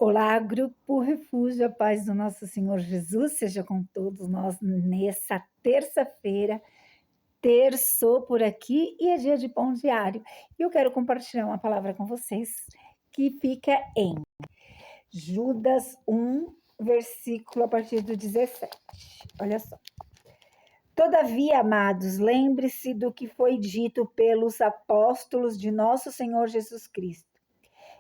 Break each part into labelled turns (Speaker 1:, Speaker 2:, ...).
Speaker 1: Olá, Grupo Refúgio, a paz do nosso Senhor Jesus seja com todos nós nessa terça-feira. Terçou por aqui e é dia de pão diário. E eu quero compartilhar uma palavra com vocês que fica em Judas 1, versículo a partir do 17. Olha só. Todavia, amados, lembre-se do que foi dito pelos apóstolos de nosso Senhor Jesus Cristo.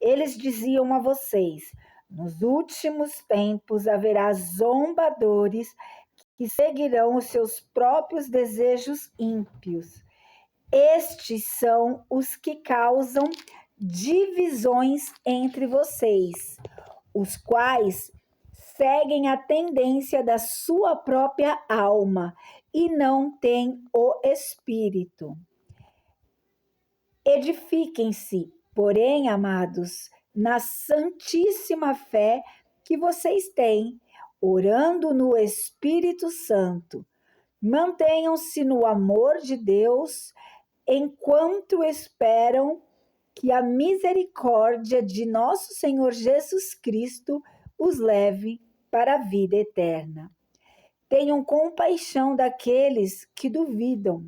Speaker 1: Eles diziam a vocês: nos últimos tempos haverá zombadores que seguirão os seus próprios desejos ímpios. Estes são os que causam divisões entre vocês, os quais seguem a tendência da sua própria alma e não têm o Espírito. Edifiquem-se, porém, amados, na santíssima fé que vocês têm, orando no Espírito Santo. Mantenham-se no amor de Deus, enquanto esperam que a misericórdia de nosso Senhor Jesus Cristo os leve para a vida eterna. Tenham compaixão daqueles que duvidam.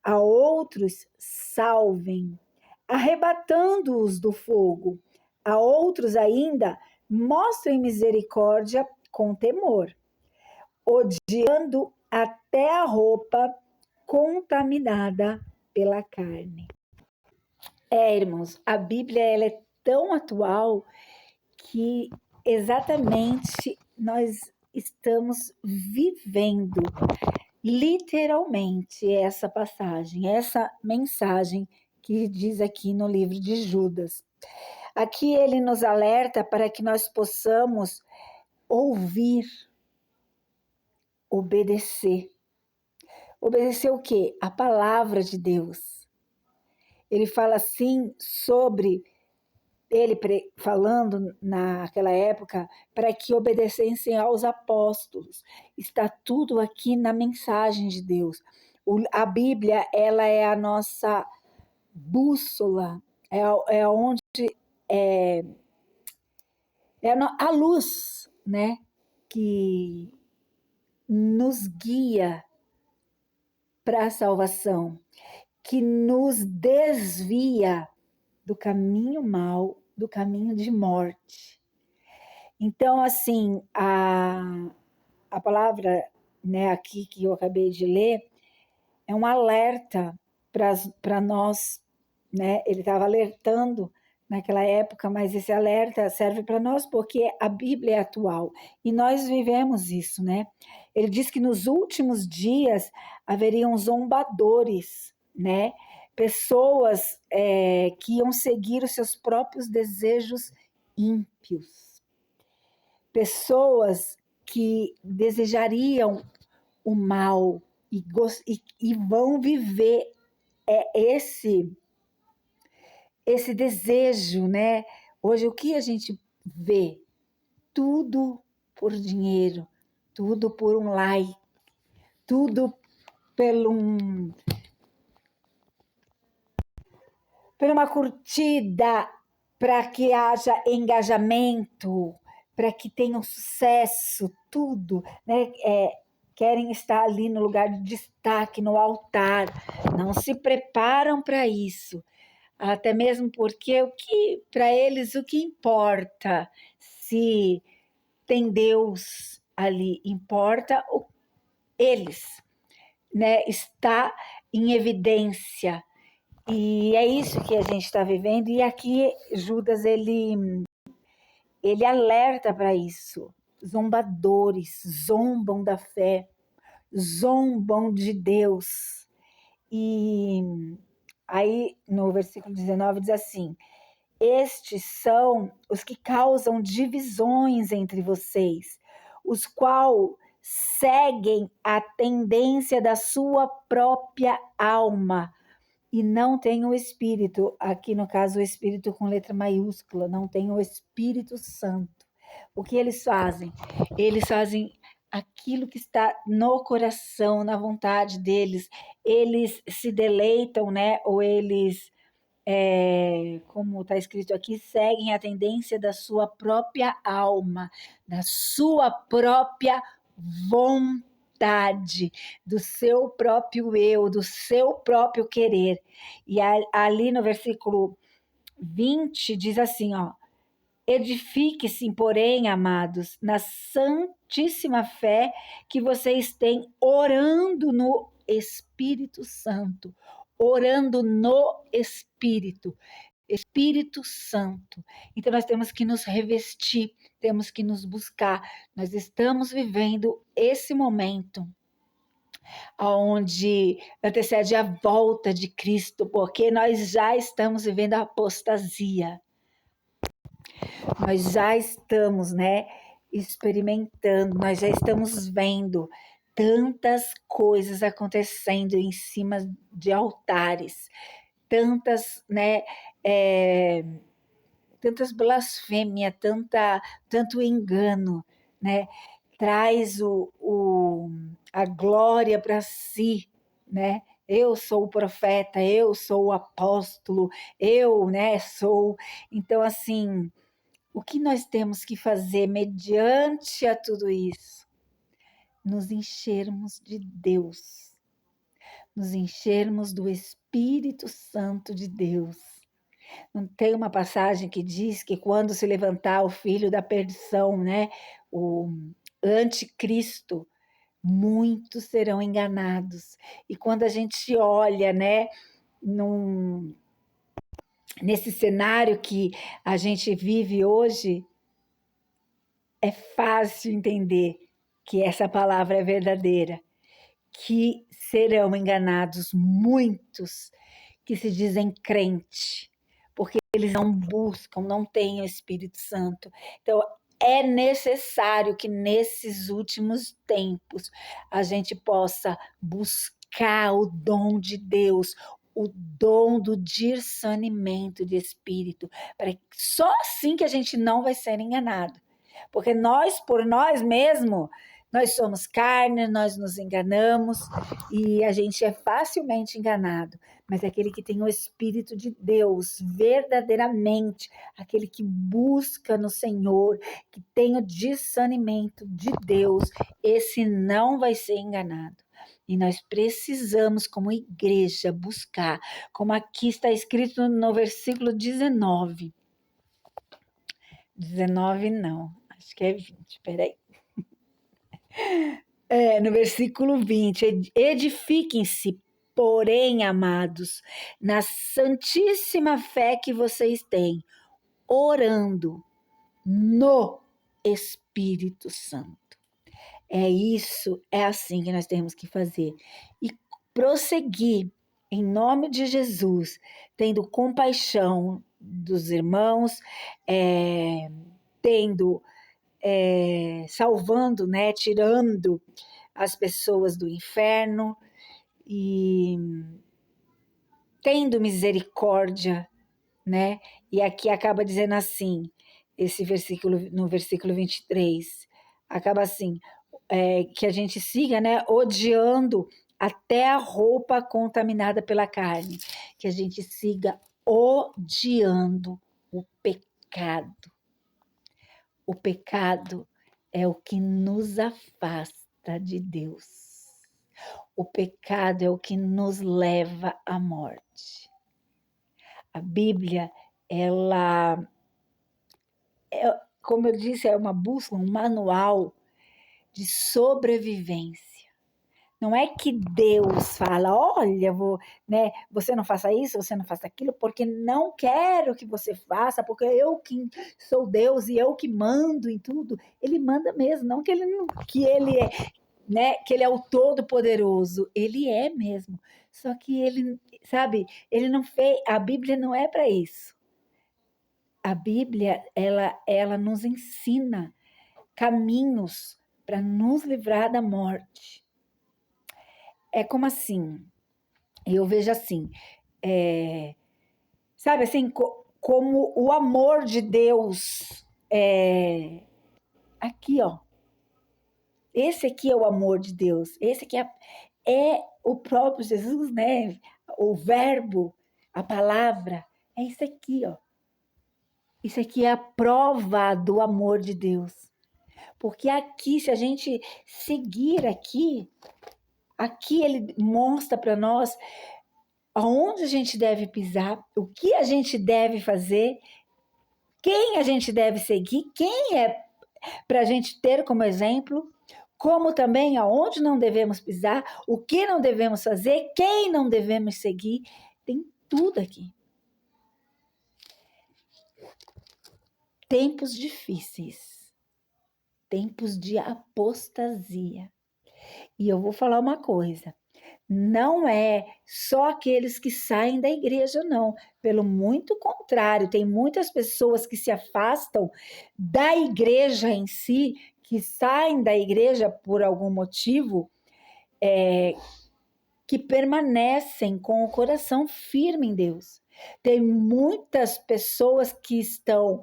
Speaker 1: A outros salvem, arrebatando-os do fogo. A outros ainda mostrem misericórdia com temor, odiando até a roupa contaminada pela carne. Irmãos, a Bíblia ela é tão atual que exatamente nós estamos vivendo literalmente essa passagem, essa mensagem que diz aqui no livro de Judas. Aqui ele nos alerta para que nós possamos ouvir, obedecer. Obedecer o quê? A palavra de Deus. Ele fala assim sobre ele falando naquela época para que obedecessem aos apóstolos. Está tudo aqui na mensagem de Deus. A Bíblia, ela é a nossa bússola, é onde é a luz, né, que nos guia para a salvação, que nos desvia do caminho mau, do caminho de morte. Então, assim, a palavra, né, aqui que eu acabei de ler, é um alerta para nós, né? Ele estava alertando naquela época, mas esse alerta serve para nós porque a Bíblia é atual e nós vivemos isso, né? Ele diz que nos últimos dias haveriam zombadores, né? Pessoas que iam seguir os seus próprios desejos ímpios, pessoas que desejariam o mal e vão viver esse desejo, né? Hoje o que a gente vê? Tudo por dinheiro, tudo por um like, tudo por uma curtida, para que haja engajamento, para que tenha um sucesso, tudo, né? Querem estar ali no lugar de destaque, no altar, não se preparam para isso, até mesmo porque para eles o que importa, se tem Deus ali, importa eles, né? Está em evidência. E é isso que a gente está vivendo, e aqui Judas, ele alerta para isso. Zombadores, zombam da fé, zombam de Deus. E aí no versículo 19 diz assim: estes são os que causam divisões entre vocês, os quais seguem a tendência da sua própria alma, e não tem o Espírito, aqui no caso o Espírito com letra maiúscula, não tem o Espírito Santo. O que eles fazem? Eles fazem aquilo que está no coração, na vontade deles, eles se deleitam, né? Ou eles como está escrito aqui, seguem a tendência da sua própria alma, da sua própria vontade, do seu próprio eu, do seu próprio querer. E ali no versículo 20 diz assim, ó: edifique-se, porém, amados, na santíssima fé que vocês têm, orando no Espírito Santo, orando no Espírito Santo. Então nós temos que nos revestir, temos que nos buscar. Nós estamos vivendo esse momento onde antecede a volta de Cristo, porque nós já estamos vivendo a apostasia. Nós já estamos, experimentando, nós já estamos vendo tantas coisas acontecendo em cima de altares, tantas, tantas blasfêmias, tanto engano, né? Traz a glória para si, né? Eu sou o profeta, eu sou o apóstolo, eu, sou. Então, assim, o que nós temos que fazer mediante a tudo isso? Nos enchermos de Deus, nos enchermos do Espírito Santo de Deus. Não tem uma passagem que diz que quando se levantar o filho da perdição, o anticristo, muitos serão enganados. E quando a gente olha, nesse cenário que a gente vive hoje, é fácil entender que essa palavra é verdadeira, que serão enganados muitos que se dizem crente, porque eles não buscam, não têm o Espírito Santo. Então, é necessário que nesses últimos tempos a gente possa buscar o dom de Deus, o dom do discernimento de espírito, para só assim que a gente não vai ser enganado. Porque nós, por nós mesmos, nós somos carne, nós nos enganamos e a gente é facilmente enganado. Mas aquele que tem o Espírito de Deus, verdadeiramente, aquele que busca no Senhor, que tem o discernimento de Deus, esse não vai ser enganado. E nós precisamos, como igreja, buscar, como aqui está escrito no versículo 19. 19 não, acho que é 20, peraí. No versículo 20, edifiquem-se, porém, amados, na santíssima fé que vocês têm, orando no Espírito Santo. É isso, é assim que nós temos que fazer. E prosseguir, em nome de Jesus, tendo compaixão dos irmãos, salvando, tirando as pessoas do inferno e tendo misericórdia, E aqui acaba dizendo assim, esse versículo, no versículo 23, acaba assim, que a gente siga, odiando até a roupa contaminada pela carne, que a gente siga odiando o pecado. O pecado é o que nos afasta de Deus. O pecado é o que nos leva à morte. A Bíblia, ela, como eu disse, é uma bússola, um manual de sobrevivência. Não é que Deus fala, olha, você não faça isso, você não faça aquilo, porque não quero que você faça, porque eu que sou Deus e eu que mando em tudo. Ele manda mesmo, não que ele é o Todo-Poderoso. Ele é mesmo. Só que ele, ele não fez, a Bíblia não é para isso. A Bíblia, ela nos ensina caminhos para nos livrar da morte. É como assim, eu vejo assim, assim, como o amor de Deus, aqui, ó, esse aqui é o amor de Deus, esse aqui é o próprio Jesus, o verbo, a palavra, É isso aqui, ó. Isso aqui é a prova do amor de Deus. Porque aqui, se a gente seguir aqui ele mostra para nós aonde a gente deve pisar, o que a gente deve fazer, quem a gente deve seguir, quem é para a gente ter como exemplo, como também aonde não devemos pisar, o que não devemos fazer, quem não devemos seguir. Tem tudo aqui. Tempos difíceis, tempos de apostasia. E eu vou falar uma coisa, não é só aqueles que saem da igreja, não. Pelo muito contrário, tem muitas pessoas que se afastam da igreja em si, que saem da igreja por algum motivo, que permanecem com o coração firme em Deus. Tem muitas pessoas que estão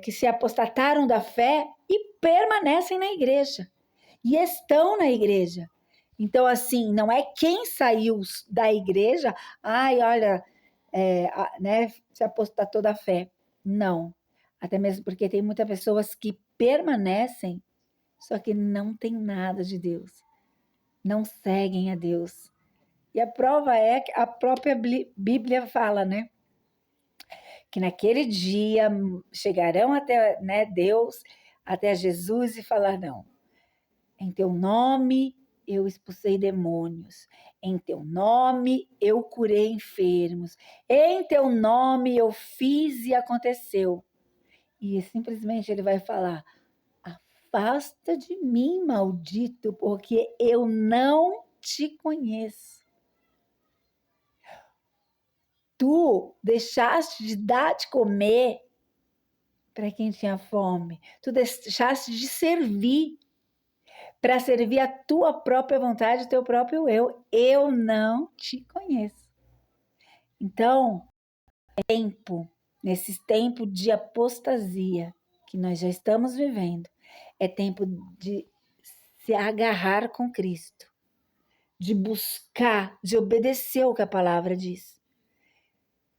Speaker 1: que se apostataram da fé e permanecem na igreja. E estão na igreja. Então, assim, não é quem saiu da igreja, olha, né, se apostatou da fé. Não. Até mesmo porque tem muitas pessoas que permanecem, só que não tem nada de Deus. Não seguem a Deus. E a prova é que a própria Bíblia fala, né? Que naquele dia chegarão até, né, Deus, até Jesus e falar, não, em teu nome eu expulsei demônios, em teu nome eu curei enfermos, em teu nome eu fiz e aconteceu. E simplesmente ele vai falar, afasta de mim, maldito, porque eu não te conheço. Tu deixaste de dar de comer para quem tinha fome, tu deixaste de servir para servir a tua própria vontade, o teu próprio eu não te conheço. Então, nesse tempo de apostasia que nós já estamos vivendo, é tempo de se agarrar com Cristo, de buscar, de obedecer o que a palavra diz.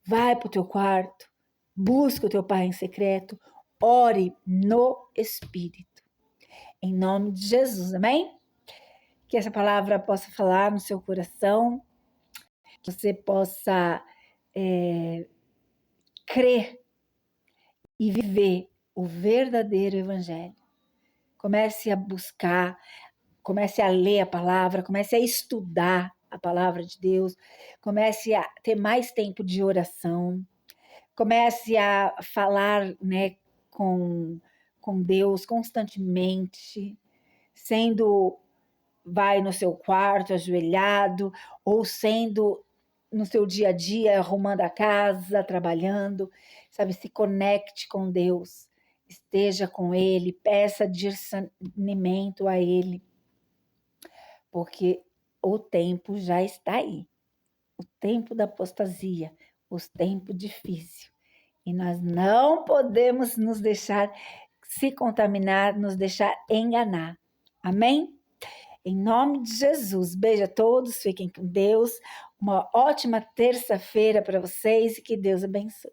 Speaker 1: Vai para o teu quarto, busca o teu Pai em secreto, ore no Espírito. Em nome de Jesus, amém? Que essa palavra possa falar no seu coração, que você possa crer e viver o verdadeiro evangelho. Comece a buscar, comece a ler a palavra, comece a estudar a palavra de Deus, comece a ter mais tempo de oração, comece a falar, né, com Deus constantemente, vai no seu quarto ajoelhado, ou sendo no seu dia a dia, arrumando a casa, trabalhando, sabe? Se conecte com Deus, esteja com Ele, peça discernimento a Ele, porque o tempo já está aí, o tempo da apostasia, o tempo difícil, e nós não podemos nos deixar se contaminar, nos deixar enganar. Amém? Em nome de Jesus, beijo a todos, fiquem com Deus, uma ótima terça-feira para vocês e que Deus abençoe.